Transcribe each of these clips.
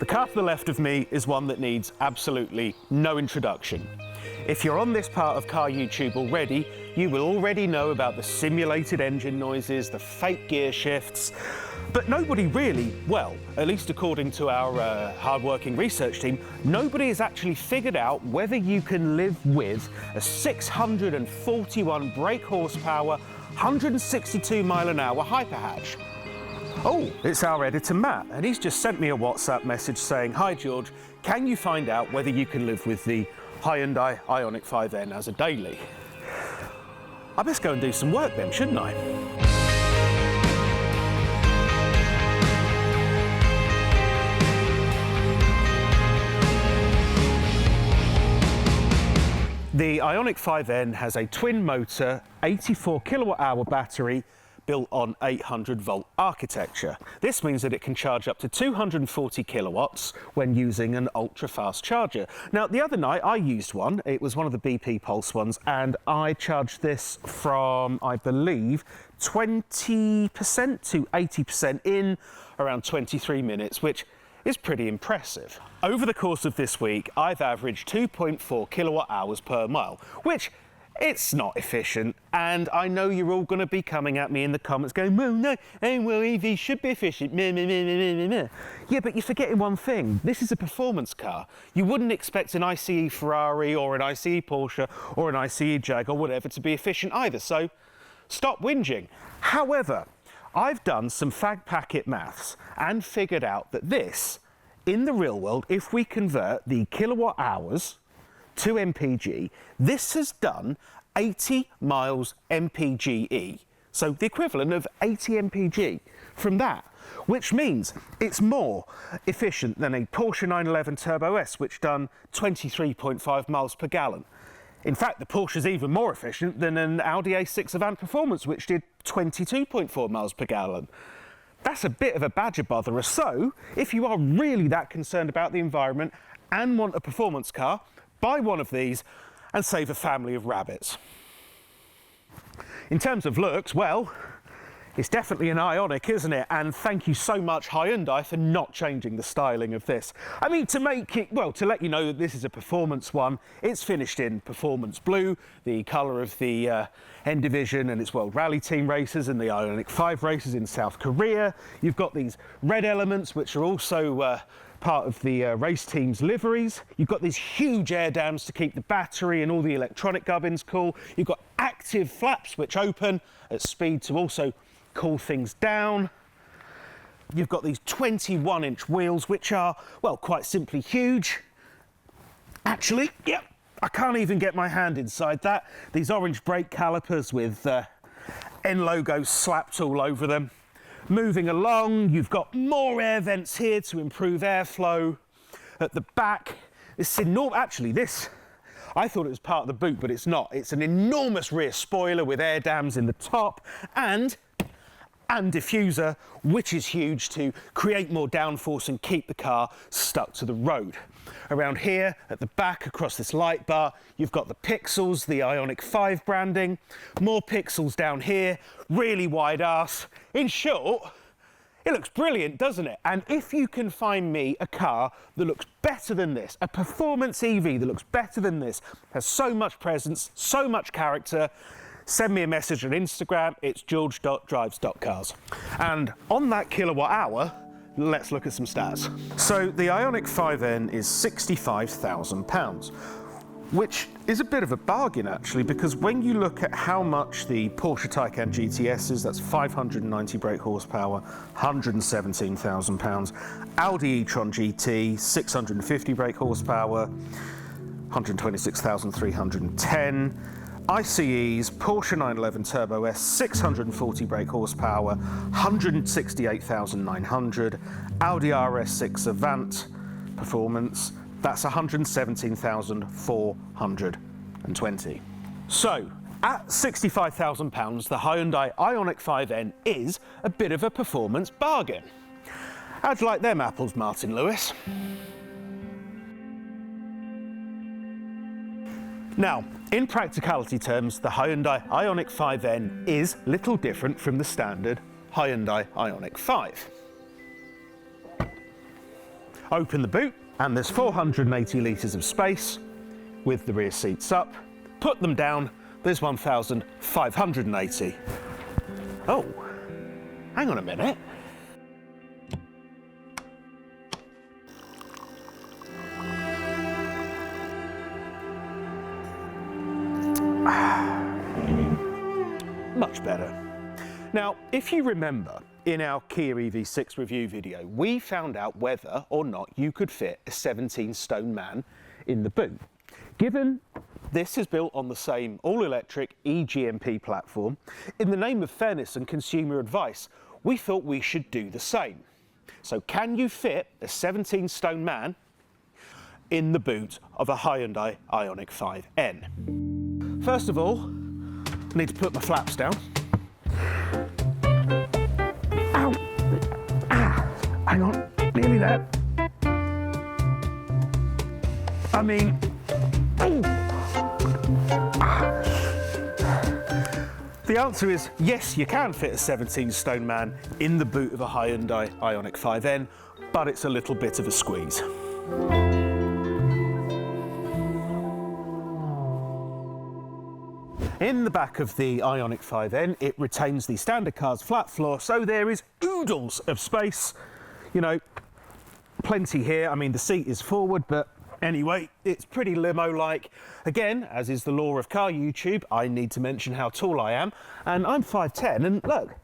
The car to the left of me is one that needs absolutely no introduction. If you're on this part of car YouTube already, you will already know about the simulated engine noises, the fake gear shifts, but nobody really, well, at least according to our hard-working research team, nobody has actually figured out whether you can live with a 641 brake horsepower, 162 mile an hour hyperhatch. Oh, it's our editor Matt, and he's just sent me a WhatsApp message saying, "Hi George, can you find out whether you can live with the Hyundai IONIQ 5N as a daily?" I best go and do some work then, shouldn't I? The IONIQ 5N has a twin motor, 84 kilowatt hour battery built on 800 volt architecture. This means that it can charge up to 240 kilowatts when using an ultra fast charger. Now, the other night I used one, it was one of the BP Pulse ones, and I charged this from, I believe, 20% to 80% in around 23 minutes, which is pretty impressive. Over the course of this week, I've averaged 2.4 kilowatt hours per mile, which it's not efficient, and I know you're all going to be coming at me in the comments going, "Well, no, well, EV should be efficient, meh, meh, meh, meh, meh, meh." Yeah, but you're forgetting one thing. This is a performance car. You wouldn't expect an ICE Ferrari or an ICE Porsche or an ICE Jag or whatever to be efficient either, so stop whinging. However, I've done some fag packet maths and figured out that this, in the real world, if we convert the kilowatt hours to MPG, this has done 80 miles MPGE. So the equivalent of 80 MPG from that, which means it's more efficient than a Porsche 911 Turbo S, which done 23.5 miles per gallon. In fact, the Porsche is even more efficient than an Audi A6 Avant Performance, which did 22.4 miles per gallon. That's a bit of a badger botherer. So if you are really that concerned about the environment and want a performance car, buy one of these and save a family of rabbits. In terms of looks, well, it's definitely an IONIQ, isn't it? And thank you so much, Hyundai, for not changing the styling of this. I mean, to make it, well, to let you know that this is a performance one, it's finished in performance blue, the colour of the N Division and its World Rally Team races and the IONIQ 5 races in South Korea. You've got these red elements, which are also part of the race team's liveries. You've got these huge air dams to keep the battery and all the electronic gubbins cool. You've got active flaps which open at speed to also cool things down. You've got these 21-inch wheels which are, well, quite simply huge. Actually, yep, I can't even get my hand inside that. These orange brake calipers with N logos slapped all over them. Moving along, you've got more air vents here to improve airflow. At the back, this enormous, actually this, I thought it was part of the boot, but it's not. It's an enormous rear spoiler with air dams in the top and diffuser, which is huge to create more downforce and keep the car stuck to the road. Around here, at the back, across this light bar, you've got the pixels, the IONIQ 5 branding, more pixels down here, really wide arse. In short, it looks brilliant, doesn't it? And if you can find me a car that looks better than this, a performance EV that looks better than this, has so much presence, so much character, send me a message on Instagram. It's george.drives.cars. And on that kilowatt hour, let's look at some stats. So the IONIQ 5N is £65,000, which is a bit of a bargain actually, because when you look at how much the Porsche Taycan GTS is, that's 590 brake horsepower, £117,000. Audi e-tron GT, 650 brake horsepower, 126,310. ICEs, Porsche 911 Turbo S, 640 brake horsepower, 168,900. Audi RS6 Avant Performance, that's 117,420. So, at £65,000, the Hyundai IONIQ 5N is a bit of a performance bargain. How'd you like them apples, Martin Lewis? Now, in practicality terms, the Hyundai IONIQ 5N is little different from the standard Hyundai IONIQ 5. Open the boot, and there's 480 litres of space with the rear seats up. Put them down, there's 1,580. Oh, hang on a minute. Much better. Now, if you remember, in our Kia EV6 review video, we found out whether or not you could fit a 17-stone man in the boot. Given this is built on the same all-electric eGMP platform, in the name of fairness and consumer advice, we thought we should do the same. So can you fit a 17-stone man in the boot of a Hyundai IONIQ 5N? First of all, I need to put my flaps down. Ow! Ah, hang on, nearly there. I mean, oh. The answer is yes, you can fit a 17-stone man in the boot of a Hyundai IONIQ 5N, but it's a little bit of a squeeze. In the back of the IONIQ 5N, it retains the standard car's flat floor, so there is oodles of space. You know, plenty here. I mean, the seat is forward, but anyway, it's pretty limo-like. Again, as is the law of car YouTube, I need to mention how tall I am, and I'm 5'10", and look,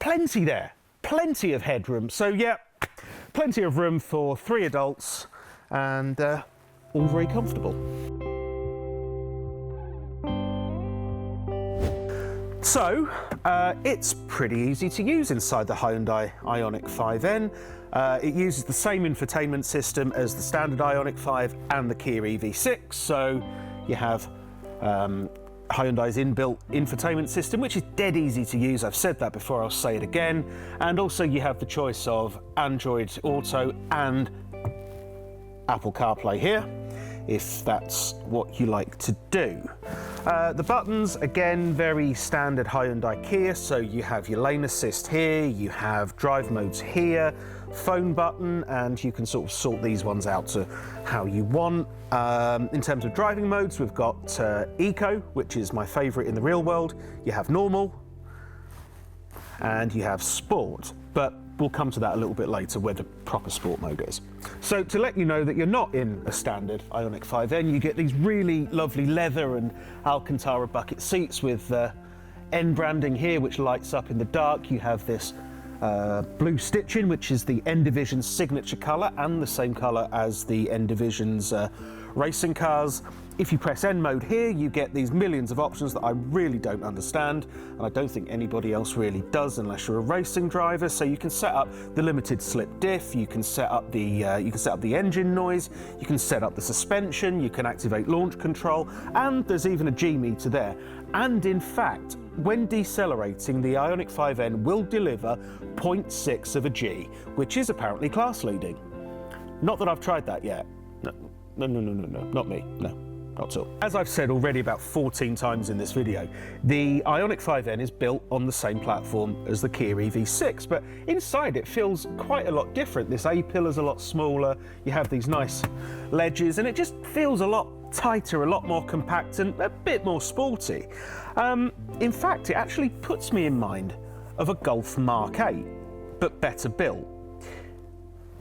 plenty there, plenty of headroom. So yeah, plenty of room for 3 adults, and all very comfortable. So, it's pretty easy to use inside the Hyundai IONIQ 5N. It uses the same infotainment system as the standard IONIQ 5 and the Kia EV6, so you have Hyundai's inbuilt infotainment system, which is dead easy to use. I've said that before, I'll say it again. And also you have the choice of Android Auto and Apple CarPlay here, if that's what you like to do. The buttons, again, very standard Hyundai Kia, so you have your lane assist here, you have drive modes here, phone button, and you can sort of sort these ones out to how you want. In terms of driving modes, we've got Eco, which is my favourite in the real world, you have Normal, and you have Sport, but we'll come to that a little bit later, where the proper sport mode is. So to let you know that you're not in a standard IONIQ 5N, you get these really lovely leather and Alcantara bucket seats with N branding here, which lights up in the dark. You have this blue stitching, which is the N Division's signature colour and the same colour as the N Division's racing cars. If you press N mode here, you get these millions of options that I really don't understand, and I don't think anybody else really does unless you're a racing driver. So you can set up the limited slip diff, you can set up the engine noise, you can set up the suspension, you can activate launch control, and there's even a G meter there. And in fact, when decelerating, the IONIQ 5N will deliver 0.6 of a G, which is apparently class leading. Not that I've tried that yet. No, not me, no. Not at all. As I've said already about 14 times in this video, the IONIQ 5N is built on the same platform as the Kia EV6, but inside it feels quite a lot different. This A-pillar's a lot smaller, you have these nice ledges, and it just feels a lot tighter, a lot more compact, and a bit more sporty. In fact, it actually puts me in mind of a Golf Mark 8, but better built.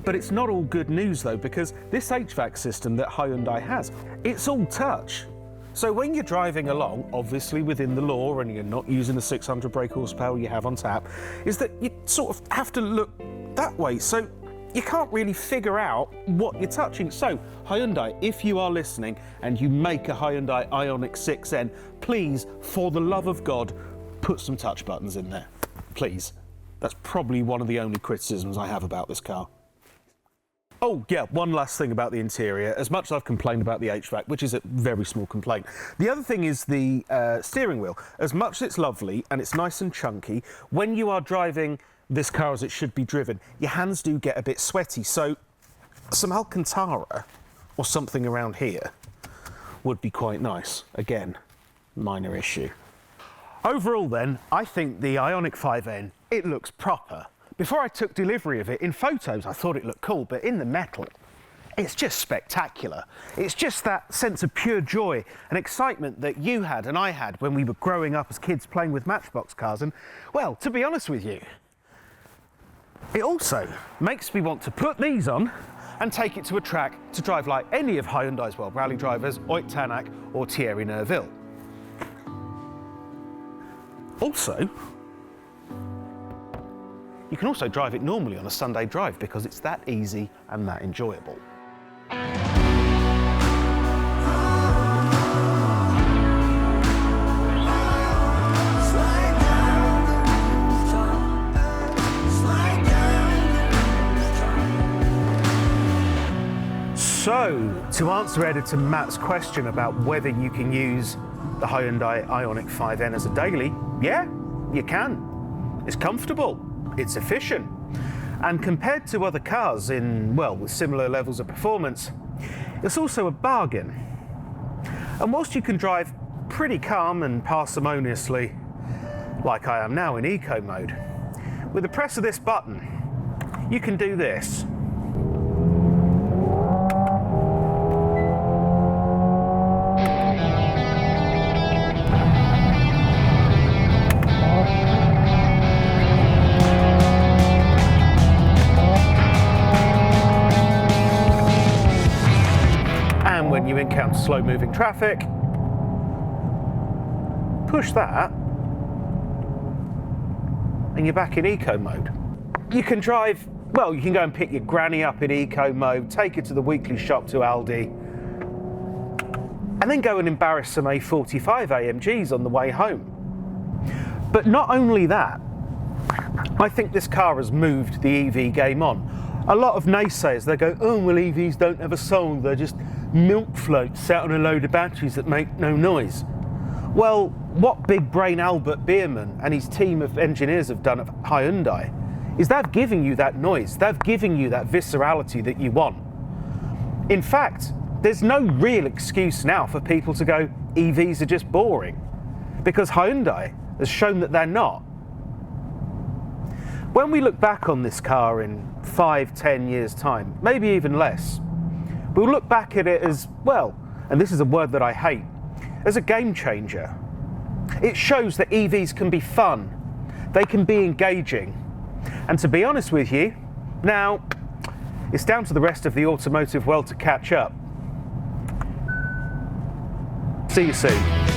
But it's not all good news though, because this HVAC system that Hyundai has, it's all touch. So when you're driving along, obviously within the law, and you're not using the 600 brake horsepower you have on tap, is that you sort of have to look that way. So you can't really figure out what you're touching. So Hyundai, if you are listening and you make a Hyundai IONIQ 6N, please, for the love of God, put some touch buttons in there, please. That's probably one of the only criticisms I have about this car. Oh yeah, one last thing about the interior. As much as I've complained about the HVAC, which is a very small complaint, the other thing is the steering wheel. As much as it's lovely and it's nice and chunky, when you are driving this car as it should be driven, your hands do get a bit sweaty. So some Alcantara or something around here would be quite nice. Again, minor issue. Overall then, I think the IONIQ 5N, it looks proper. Before I took delivery of it, in photos I thought it looked cool, but in the metal, it's just spectacular. It's just that sense of pure joy and excitement that you had and I had when we were growing up as kids playing with Matchbox cars. And, well, to be honest with you, it also makes me want to put these on and take it to a track to drive like any of Hyundai's World Rally drivers, Oit Tanak or Thierry Neuville. Also, you can also drive it normally on a Sunday drive because it's that easy and that enjoyable. So, to answer Editor Matt's question about whether you can use the Hyundai IONIQ 5N as a daily, yeah, you can. It's comfortable, it's efficient, and compared to other cars in, well, with similar levels of performance, it's also a bargain. And whilst you can drive pretty calm and parsimoniously, like I am now in eco mode, with the press of this button, you can do this. When you encounter slow-moving traffic, push that, and you're back in eco mode. You can drive, well, you can go and pick your granny up in eco mode, take her to the weekly shop to Aldi, and then go and embarrass some A45 AMGs on the way home. But not only that, I think this car has moved the EV game on. A lot of naysayers, they go, oh, well, EVs don't have a soul, they're just milk floats sat on a load of batteries that make no noise. Well, what big brain Albert Biermann and his team of engineers have done at Hyundai is they've given you that noise, they've given you that viscerality that you want. In fact, there's no real excuse now for people to go, EVs are just boring, because Hyundai has shown that they're not. When we look back on this car in 5-10 years' time, maybe even less, we'll look back at it as, well, and this is a word that I hate, as a game changer. It shows that EVs can be fun, they can be engaging, and to be honest with you, now, it's down to the rest of the automotive world to catch up. See you soon.